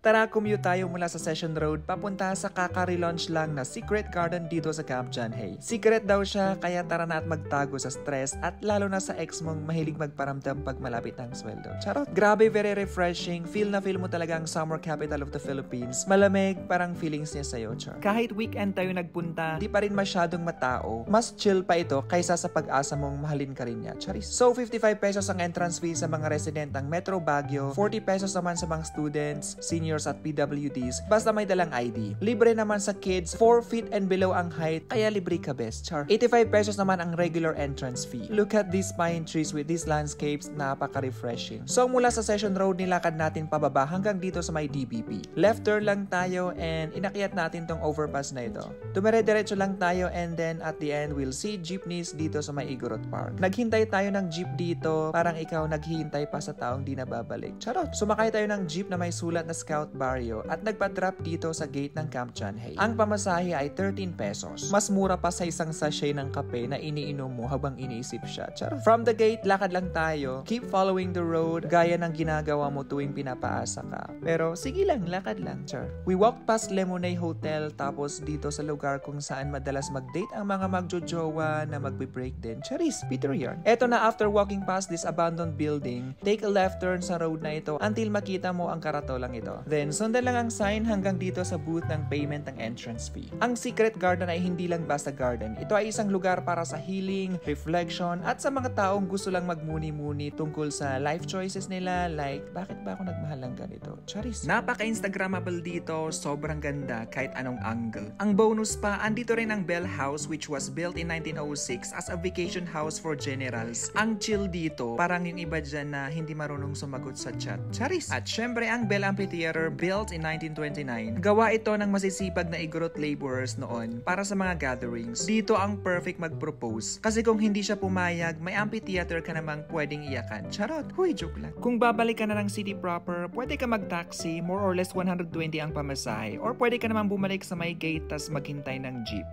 Tara, commute tayo mula sa Session Road papunta sa kaka-relaunch lang na Secret Garden dito sa Camp John Hay. Secret daw siya, kaya tara na at magtago sa stress at lalo na sa ex mong mahilig magparamdam pag malapit ng sweldo. Charot! Grabe, very refreshing. Feel na feel mo talaga ang summer capital of the Philippines. Malamig, parang feelings niya sa'yo, char. Kahit weekend tayo nagpunta, di pa rin masyadong matao. Mas chill pa ito kaysa sa pag-asa mong mahalin ka rin niya, charis. So, 55 pesos ang entrance fee sa mga resident ng Metro Baguio, 40 pesos naman sa mga students, seniors at PWDs, basta may dalang ID. Libre naman sa kids, 4 feet and below ang height, kaya libre ka best, char. 85 pesos naman ang regular entrance fee. Look at these pine trees with these landscapes, napaka-refreshing. So mula sa Session Road, nilakad natin pababa hanggang dito sa may DBP. Left turn lang tayo and inakyat natin tong overpass na ito. Dumire-diretso lang tayo and then at the end, we'll see jeepneys dito sa may Igorot Park. Naghintay tayo ng jeep dito, parang ikaw naghihintay pa sa taong di nababalik. Charot! Sumakay tayo ng jeep na may sulat na Scout Barrio at nagpa-drop dito sa gate ng Camp John Hay. Ang pamasahe ay 13 pesos. Mas mura pa sa isang sachet ng kape na iniinom mo habang iniisip siya. Charot. From the gate, lakad lang tayo. Keep following the road gaya ng ginagawa mo tuwing pinapaasa ka. Pero sige lang, lakad lang. Char. We walked past Lemonade Hotel tapos dito sa lugar kung saan madalas mag-date ang mga magjojowa na magbe-break din. Charis, Peter yarn. Eto na, after walking past this abandoned building, take a left turn sa road na ito until makita mo ang karatolang ito. Then, sundan lang ang sign hanggang dito sa booth ng payment ng entrance fee. Ang Secret Garden ay hindi lang basta garden. Ito ay isang lugar para sa healing, reflection, at sa mga taong gusto lang magmuni-muni tungkol sa life choices nila like, bakit ba ako nagmahal ng ganito? Charis. Napaka-instagrammable dito, sobrang ganda kahit anong angle. Ang bonus pa, andito rin ang Bell House which was built in 1906 as a vacation house for generals. Ang chill dito, parang yung iba dyan na hindi marunong sumagot sa chat. Charis. At syempre, ang Bell Amphitheater built in 1929. Gawa ito ng masisipag na Igorot laborers noon para sa mga gatherings. Dito ang perfect mag-propose. Kasi kung hindi siya pumayag, may amphitheater ka namang pwedeng iyakan. Charot! Huy, joke lang. Kung babalik ka na ng city proper, pwede ka mag-taxi, more or less 120 ang pamasahe. Or pwede ka namang bumalik sa may gate tas maghintay ng jeep.